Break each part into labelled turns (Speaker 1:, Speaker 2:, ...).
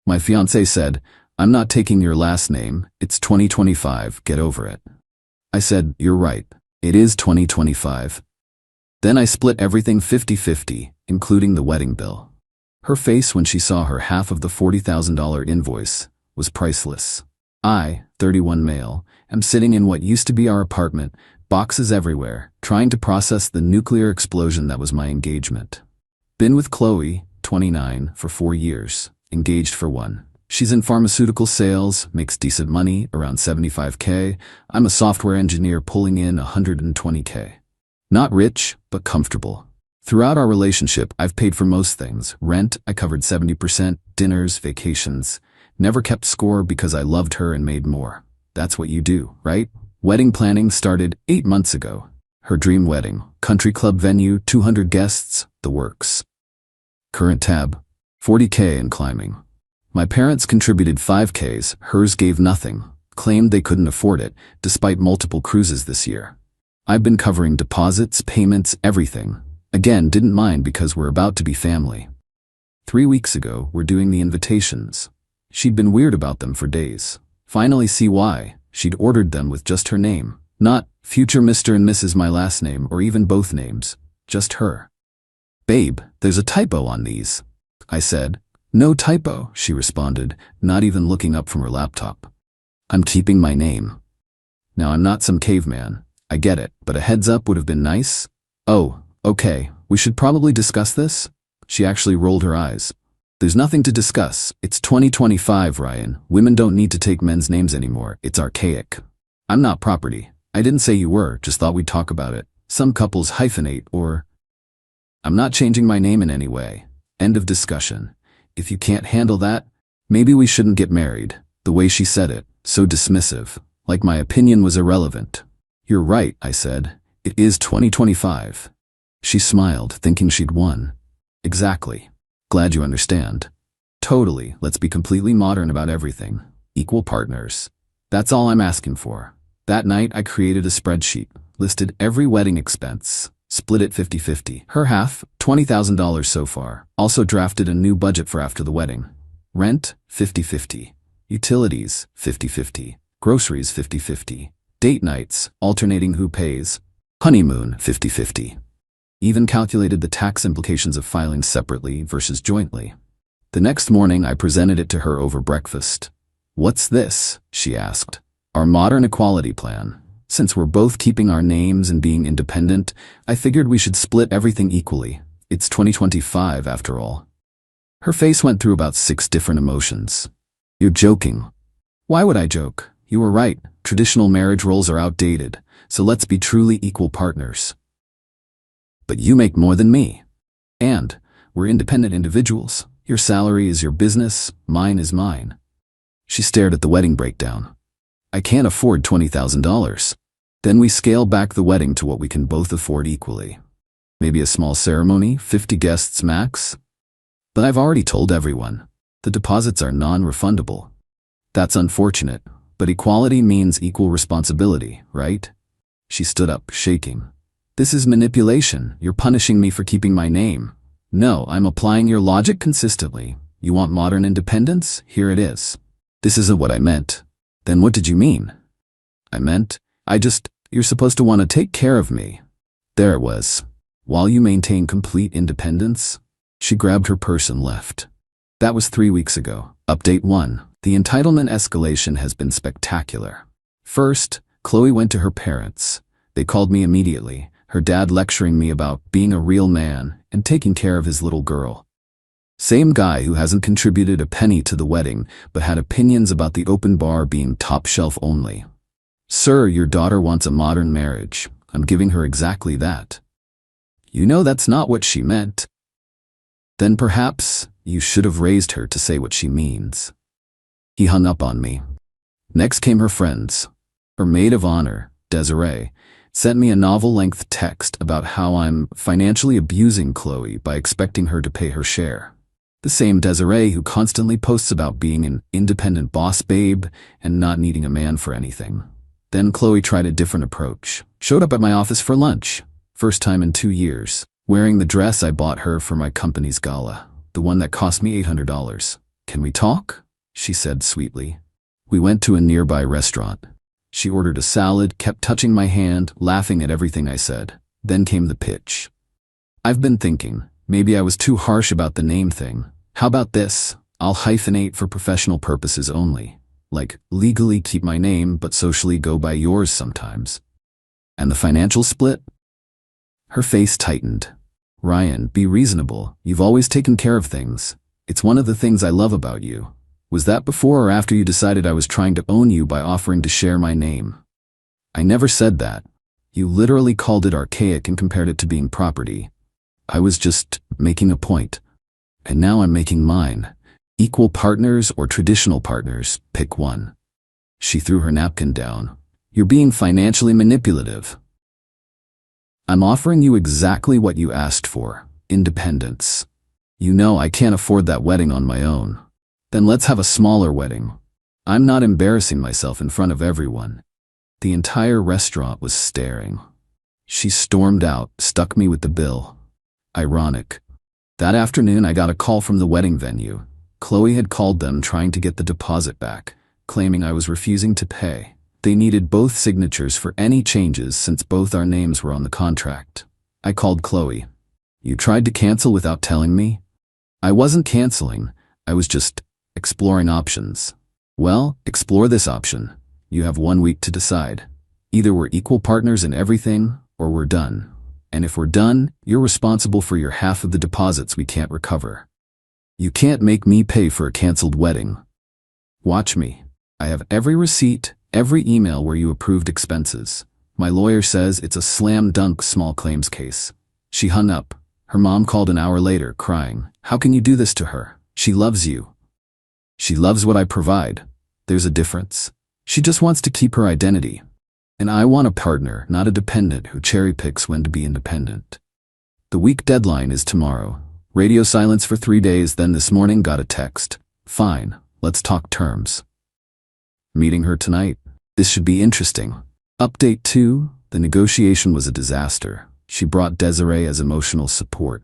Speaker 1: My fiancé said, "I'm not taking your last name. It's 2025. Get over it." I said, "You're right. It is 2025. Then I split everything 50-50, including the wedding bill. Her face when she saw her half of the $40,000 invoice was priceless. I, 31 male, am sitting in what used to be our apartment, boxes everywhere, trying to process the nuclear explosion that was my engagement. Been with Chloe, 29, for 4 years, engaged for 1. She's in pharmaceutical sales, makes decent money, around 75K. I'm a software engineer pulling in 120K. Not rich, but comfortable. Throughout our relationship, I've paid for most things. Rent, I covered 70%, dinners, vacations. Never kept score because I loved her and made more. That's what you do, right? Wedding planning started 8 months ago. Her dream wedding, country club venue, 200 guests, the works. Current tab, 40K and climbing. My parents contributed 5Ks, hers gave nothing, claimed they couldn't afford it, despite multiple cruises this year. I've been covering deposits, payments, everything. Again, didn't mind because we're about to be family. 3 weeks ago, we're doing the invitations. She'd been weird about them for days. Finally see why. She'd ordered them with just her name. Not future Mr. and Mrs. my last name or even both names. Just her. "Babe, there's a typo on these," I said. "No typo," she responded, not even looking up from her laptop. "I'm keeping my name." Now I'm not some caveman. I get it, but a heads up would have been nice. "Oh, okay, we should probably discuss this?" She actually rolled her eyes. "There's nothing to discuss. It's 2025, Ryan. Women don't need to take men's names anymore. It's archaic." "I'm not property. I didn't say you were, just thought we'd talk about it. Some couples hyphenate or—" "I'm not changing my name in any way. End of discussion. If you can't handle that, maybe we shouldn't get married." The way she said it, so dismissive, like my opinion was irrelevant. "You're right," I said. "It is 2025. She smiled, thinking she'd won. "Exactly. Glad you understand." "Totally. Let's be completely modern about everything. Equal partners. That's all I'm asking for." That night, I created a spreadsheet, listed every wedding expense, split it 50-50. Her half, $20,000 so far. Also drafted a new budget for after the wedding. Rent, 50-50. Utilities, 50-50. Groceries, 50-50. Date nights, alternating who pays. Honeymoon, 50-50. Even calculated the tax implications of filing separately versus jointly. The next morning, I presented it to her over breakfast. "What's this?" she asked. "Our modern equality plan. Since we're both keeping our names and being independent, I figured we should split everything equally. It's 2025 after all." Her face went through about 6 different emotions. "You're joking." "Why would I joke? You were right. Traditional marriage roles are outdated, so let's be truly equal partners." "But you make more than me. And we're independent individuals. Your salary is your business, mine is mine." She stared at the wedding breakdown. "I can't afford $20,000. Then we scale back the wedding to what we can both afford equally. Maybe a small ceremony, 50 guests max. But I've already told everyone. The deposits are non-refundable." "That's unfortunate, but equality means equal responsibility, right?" She stood up, shaking. "This is manipulation. You're punishing me for keeping my name." "No, I'm applying your logic consistently. You want modern independence? Here it is." "This isn't what I meant." "Then what did you mean?" "I meant, you're supposed to want to take care of me." There it was. "While you maintain complete independence." She grabbed her purse and left. That was 3 weeks ago. Update 1. The entitlement escalation has been spectacular. First, Chloe went to her parents. They called me immediately, her dad lecturing me about being a real man and taking care of his little girl. Same guy who hasn't contributed a penny to the wedding, but had opinions about the open bar being top shelf only. "Sir, your daughter wants a modern marriage. I'm giving her exactly that." "You know that's not what she meant." "Then perhaps you should have raised her to say what she means." He hung up on me. Next came her friends. Her maid of honor, Desiree, sent me a novel-length text about how I'm financially abusing Chloe by expecting her to pay her share. The same Desiree who constantly posts about being an independent boss babe and not needing a man for anything. Then Chloe tried a different approach. Showed up at my office for lunch. First time in 2 years. Wearing the dress I bought her for my company's gala. The one that cost me $800. Can we talk? She said sweetly. We went to a nearby restaurant. She ordered a salad, kept touching my hand, laughing at everything I said. Then came the pitch. I've been thinking, maybe I was too harsh about the name thing. How about this? I'll hyphenate for professional purposes only. Like, legally keep my name, but socially go by yours sometimes. And the financial split? Her face tightened. Ryan, be reasonable. You've always taken care of things. It's one of the things I love about you. Was that before or after you decided I was trying to own you by offering to share my name? I never said that. You literally called it archaic and compared it to being property. I was just making a point. And now I'm making mine. Equal partners or traditional partners, pick one. She threw her napkin down. You're being financially manipulative. I'm offering you exactly what you asked for, independence. You know I can't afford that wedding on my own. Then let's have a smaller wedding. I'm not embarrassing myself in front of everyone. The entire restaurant was staring. She stormed out, stuck me with the bill. Ironic. That afternoon I got a call from the wedding venue. Chloe had called them trying to get the deposit back, claiming I was refusing to pay. They needed both signatures for any changes since both our names were on the contract. I called Chloe. You tried to cancel without telling me? I wasn't canceling. I was just exploring options. Well, explore this option. You have 1 week to decide. Either we're equal partners in everything, or we're done. And if we're done, you're responsible for your half of the deposits we can't recover. You can't make me pay for a canceled wedding. Watch me. I have every receipt, every email where you approved expenses. My lawyer says it's a slam dunk small claims case. She hung up. Her mom called an hour later, crying. How can you do this to her? She loves you. She loves what I provide. There's a difference. She just wants to keep her identity. And I want a partner, not a dependent who cherry picks when to be independent. The week deadline is tomorrow. Radio silence for 3 days, then this morning got a text. Fine, let's talk terms. Meeting her tonight. This should be interesting. Update 2, the negotiation was a disaster. She brought Desiree as emotional support.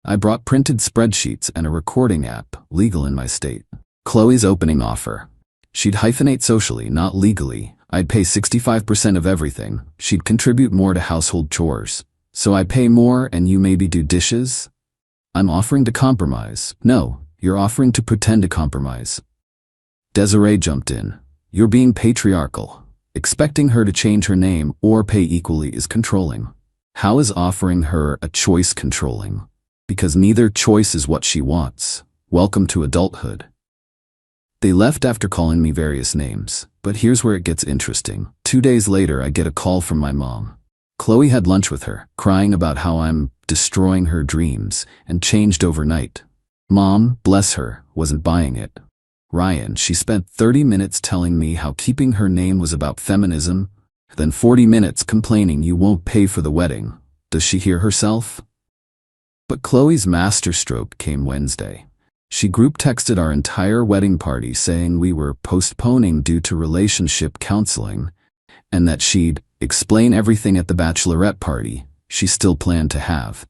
Speaker 1: I brought printed spreadsheets and a recording app, legal in my state. Chloe's opening offer. She'd hyphenate socially, not legally. I'd pay 65% of everything. She'd contribute more to household chores. So I pay more and you maybe do dishes? I'm offering to compromise. No, you're offering to pretend to compromise. Desiree jumped in. You're being patriarchal. Expecting her to change her name or pay equally is controlling. How is offering her a choice controlling? Because neither choice is what she wants. Welcome to adulthood. They left after calling me various names, but here's where it gets interesting. 2 days later, I get a call from my mom. Chloe had lunch with her, crying about how I'm destroying her dreams and changed overnight. Mom, bless her, wasn't buying it. Ryan, she spent 30 minutes telling me how keeping her name was about feminism, then 40 minutes complaining you won't pay for the wedding. Does she hear herself? But Chloe's masterstroke came Wednesday. She group texted our entire wedding party saying we were postponing due to relationship counseling and that she'd explain everything at the bachelorette party she still planned to have.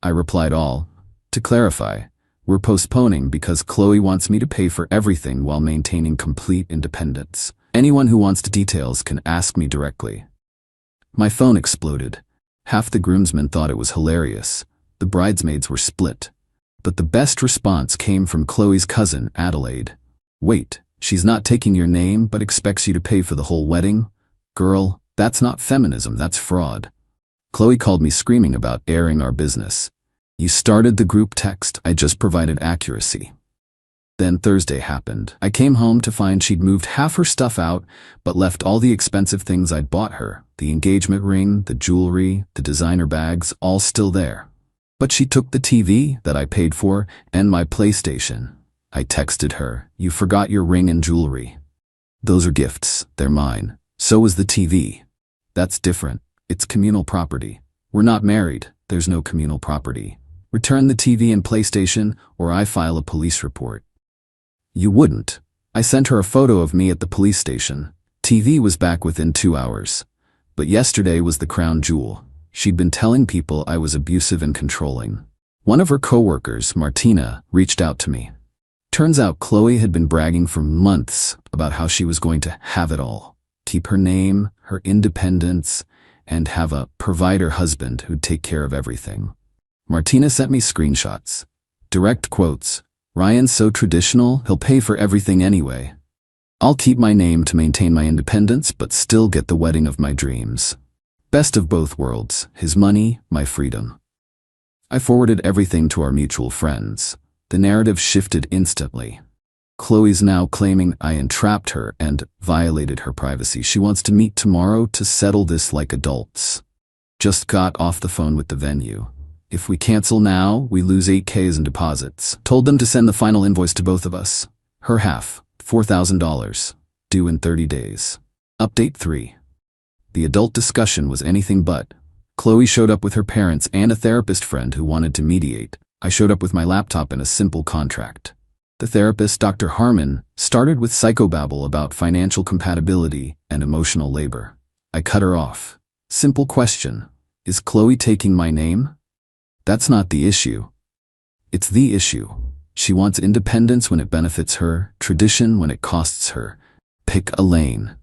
Speaker 1: I replied to clarify, we're postponing because Chloe wants me to pay for everything while maintaining complete independence. Anyone who wants the details can ask me directly. My phone exploded. Half the groomsmen thought it was hilarious. The bridesmaids were split. But the best response came from Chloe's cousin, Adelaide. Wait, she's not taking your name but expects you to pay for the whole wedding? Girl, that's not feminism, that's fraud. Chloe called me screaming about airing our business. You started the group text, I just provided accuracy. Then Thursday happened. I came home to find she'd moved half her stuff out, but left all the expensive things I'd bought her, the engagement ring, the jewelry, the designer bags, all still there. But she took the TV that I paid for and my PlayStation. I texted her, you forgot your ring and jewelry. Those are gifts, they're mine. So is the TV. That's different. It's communal property. We're not married. There's no communal property. Return the TV and PlayStation or I file a police report. You wouldn't. I sent her a photo of me at the police station. TV was back within 2 hours. But yesterday was the crown jewel. She'd been telling people I was abusive and controlling. One of her coworkers, Martina, reached out to me. Turns out Chloe had been bragging for months about how she was going to have it all. Keep her name, her independence, and have a provider husband who'd take care of everything. Martina sent me screenshots. Direct quotes. "Ryan's so traditional, he'll pay for everything anyway. I'll keep my name to maintain my independence, but still get the wedding of my dreams. Best of both worlds, his money, my freedom." I forwarded everything to our mutual friends. The narrative shifted instantly. Chloe's now claiming I entrapped her and violated her privacy. She wants to meet tomorrow to settle this like adults. Just got off the phone with the venue. If we cancel now, we lose $8,000 in deposits. Told them to send the final invoice to both of us. Her half, $4,000, due in 30 days. Update 3. The adult discussion was anything but. Chloe showed up with her parents and a therapist friend who wanted to mediate. I showed up with my laptop and a simple contract. The therapist, Dr. Harmon, started with psychobabble about financial compatibility and emotional labor. I cut her off. Simple question. Is Chloe taking my name? That's not the issue. It's the issue. She wants independence when it benefits her, tradition when it costs her. Pick a lane.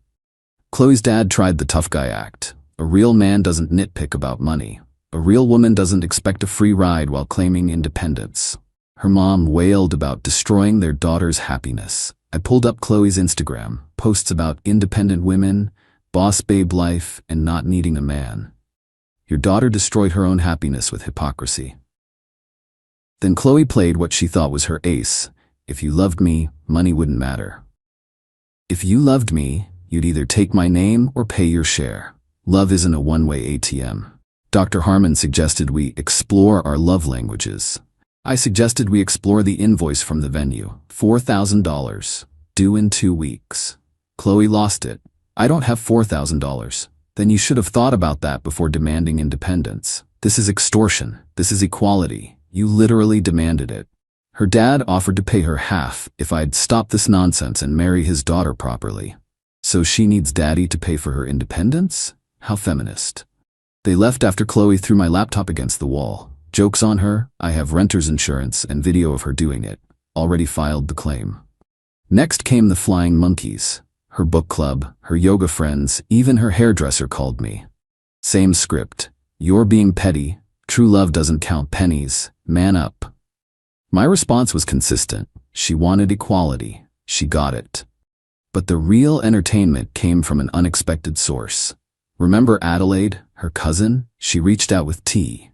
Speaker 1: Chloe's dad tried the tough guy act. A real man doesn't nitpick about money. A real woman doesn't expect a free ride while claiming independence. Her mom wailed about destroying their daughter's happiness. I pulled up Chloe's Instagram, posts about independent women, boss babe life, and not needing a man. Your daughter destroyed her own happiness with hypocrisy. Then Chloe played what she thought was her ace. If you loved me, money wouldn't matter. If you loved me, you'd either take my name or pay your share. Love isn't a one-way ATM. Dr. Harmon suggested we explore our love languages. I suggested we explore the invoice from the venue. $4,000, due in 2 weeks. Chloe lost it. I don't have $4,000. Then you should have thought about that before demanding independence. This is extortion. This is equality. You literally demanded it. Her dad offered to pay her half if I'd stop this nonsense and marry his daughter properly. So she needs daddy to pay for her independence? How feminist. They left after Chloe threw my laptop against the wall. Joke's on her, I have renter's insurance and video of her doing it. Already filed the claim. Next came the flying monkeys. Her book club, her yoga friends, even her hairdresser called me. Same script. You're being petty. True love doesn't count pennies. Man up. My response was consistent. She wanted equality. She got it. But the real entertainment came from an unexpected source. Remember Adelaide, her cousin? She reached out with tea.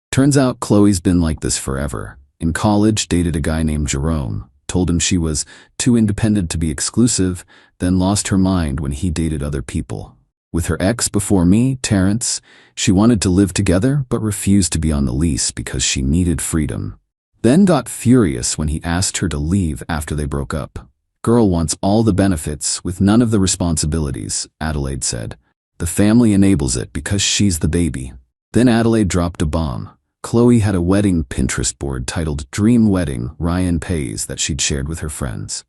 Speaker 1: Turns out Chloe's been like this forever. In college, dated a guy named Jerome, told him she was too independent to be exclusive, then lost her mind when he dated other people. With her ex before me, Terrence, she wanted to live together but refused to be on the lease because she needed freedom. Then got furious when he asked her to leave after they broke up. Girl wants all the benefits with none of the responsibilities, Adelaide said. The family enables it because she's the baby. Then Adelaide dropped a bomb. Chloe had a wedding Pinterest board titled Dream Wedding Ryan Pays that she'd shared with her friends.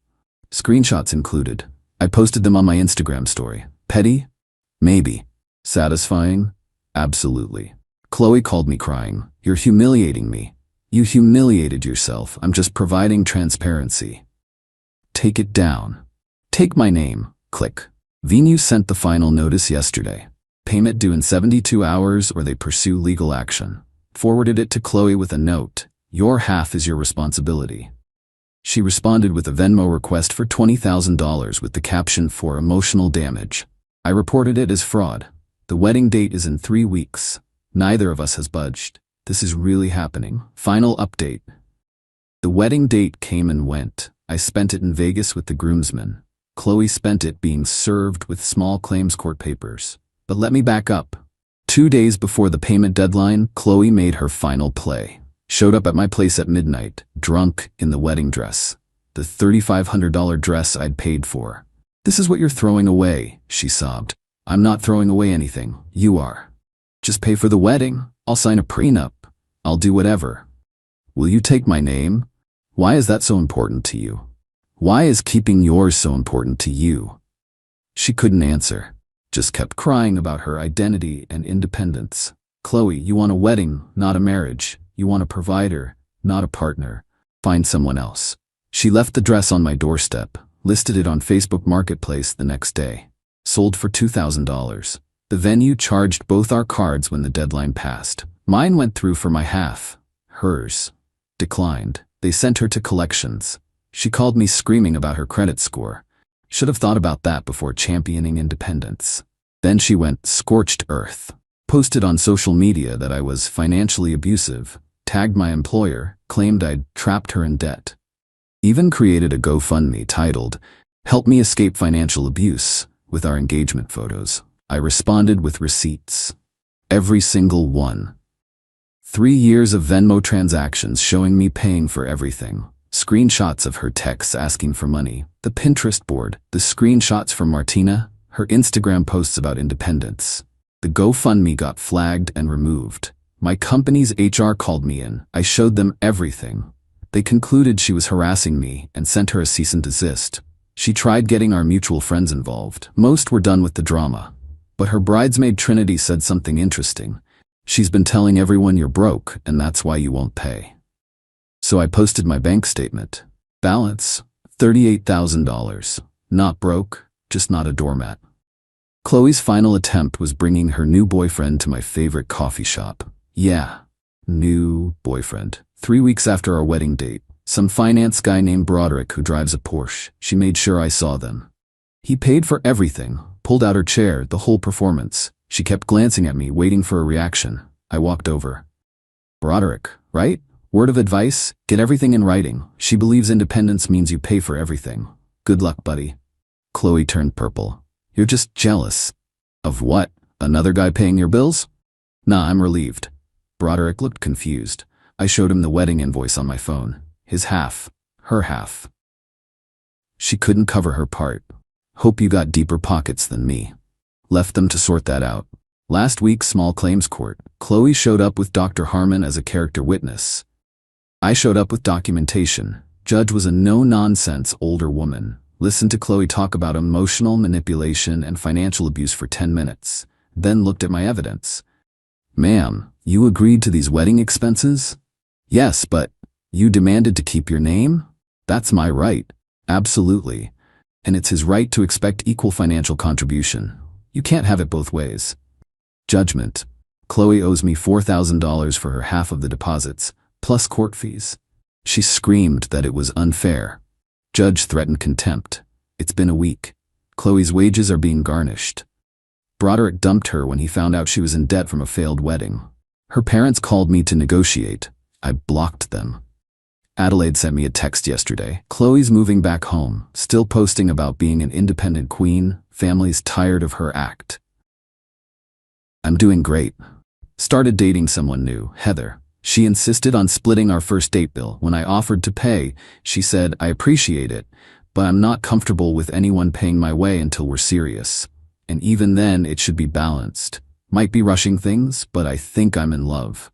Speaker 1: Screenshots included. I posted them on my Instagram story. Petty? Maybe. Satisfying? Absolutely. Chloe called me crying. You're humiliating me. You humiliated yourself. I'm just providing transparency. Take it down. Take my name. Click. Venue sent the final notice yesterday. Payment due in 72 hours or they pursue legal action. Forwarded it to Chloe with a note. Your half is your responsibility. She responded with a Venmo request for $20,000 with the caption for emotional damage. I reported it as fraud. The wedding date is in 3 weeks. Neither of us has budged. This is really happening. Final update. The wedding date came and went. I spent it in Vegas with the groomsmen. Chloe spent it being served with small claims court papers. But let me back up. 2 days before the payment deadline, Chloe made her final play. Showed up at my place at midnight, drunk in the wedding dress. The $3,500 dress I'd paid for. This is what you're throwing away, she sobbed. I'm not throwing away anything. You are. Just pay for the wedding. I'll sign a prenup. I'll do whatever. Will you take my name? Why is that so important to you? Why is keeping yours so important to you? She couldn't answer. Just kept crying about her identity and independence. Chloe, you want a wedding, not a marriage. You want a provider, not a partner. Find someone else. She left the dress on my doorstep, listed it on Facebook Marketplace the next day. Sold for $2,000. The venue charged both our cards when the deadline passed. Mine went through for my half. Hers declined. They sent her to collections. She called me screaming about her credit score. Should have thought about that before championing independence. Then she went scorched earth. Posted on social media that I was financially abusive, tagged my employer, claimed I'd trapped her in debt. Even created a GoFundMe titled, "Help Me Escape Financial Abuse," with our engagement photos. I responded with receipts. Every single one. 3 years of Venmo transactions showing me paying for everything. Screenshots of her texts asking for money. The Pinterest board. The screenshots from Martina. Her Instagram posts about independence. The GoFundMe got flagged and removed. My company's HR called me in. I showed them everything. They concluded she was harassing me and sent her a cease and desist. She tried getting our mutual friends involved. Most were done with the drama. But her bridesmaid Trinity said something interesting. She's been telling everyone you're broke and that's why you won't pay. So I posted my bank statement. Balance, $38,000. Not broke, just not a doormat. Chloe's final attempt was bringing her new boyfriend to my favorite coffee shop. Yeah, new boyfriend. 3 weeks after our wedding date, some finance guy named Broderick who drives a Porsche. She made sure I saw them. He paid for everything, pulled out her chair, the whole performance. She kept glancing at me, waiting for a reaction. I walked over. Broderick, right? Word of advice, get everything in writing. She believes independence means you pay for everything. Good luck, buddy. Chloe turned purple. You're just jealous. Of what? Another guy paying your bills? Nah, I'm relieved. Broderick looked confused. I showed him the wedding invoice on my phone. His half. Her half. She couldn't cover her part. Hope you got deeper pockets than me. Left them to sort that out. Last week, small claims court. Chloe showed up with Dr. Harmon as a character witness. I showed up with documentation. Judge was a no-nonsense older woman. Listened to Chloe talk about emotional manipulation and financial abuse for 10 minutes. Then looked at my evidence. Ma'am, you agreed to these wedding expenses? Yes, but you demanded to keep your name? That's my right. Absolutely. And it's his right to expect equal financial contribution. You can't have it both ways. Judgment. Chloe owes me $4,000 for her half of the deposits, plus court fees. She screamed that it was unfair. Judge threatened contempt. It's been a week. Chloe's wages are being garnished. Broderick dumped her when he found out she was in debt from a failed wedding. Her parents called me to negotiate. I blocked them. Adelaide sent me a text yesterday. Chloe's moving back home, still posting about being an independent queen. Family's tired of her act. I'm doing great. Started dating someone new, Heather. She insisted on splitting our first date bill. When I offered to pay, she said, I appreciate it, but I'm not comfortable with anyone paying my way until we're serious. And even then, it should be balanced. Might be rushing things, but I think I'm in love.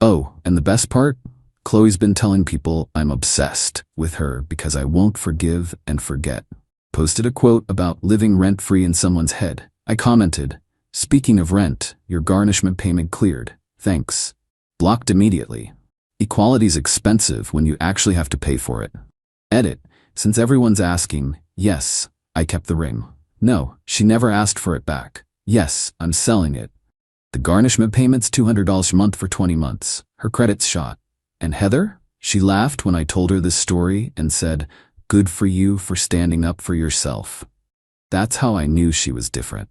Speaker 1: Oh, and the best part? Chloe's been telling people I'm obsessed with her because I won't forgive and forget. Posted a quote about living rent-free in someone's head. I commented, speaking of rent, your garnishment payment cleared. Thanks. Blocked immediately. Equality's expensive when you actually have to pay for it. Edit. Since everyone's asking, yes, I kept the ring. No, she never asked for it back. Yes, I'm selling it. The garnishment payment's $200 a month for 20 months. Her credit's shot. And Heather? She laughed when I told her this story and said, good for you for standing up for yourself. That's how I knew she was different.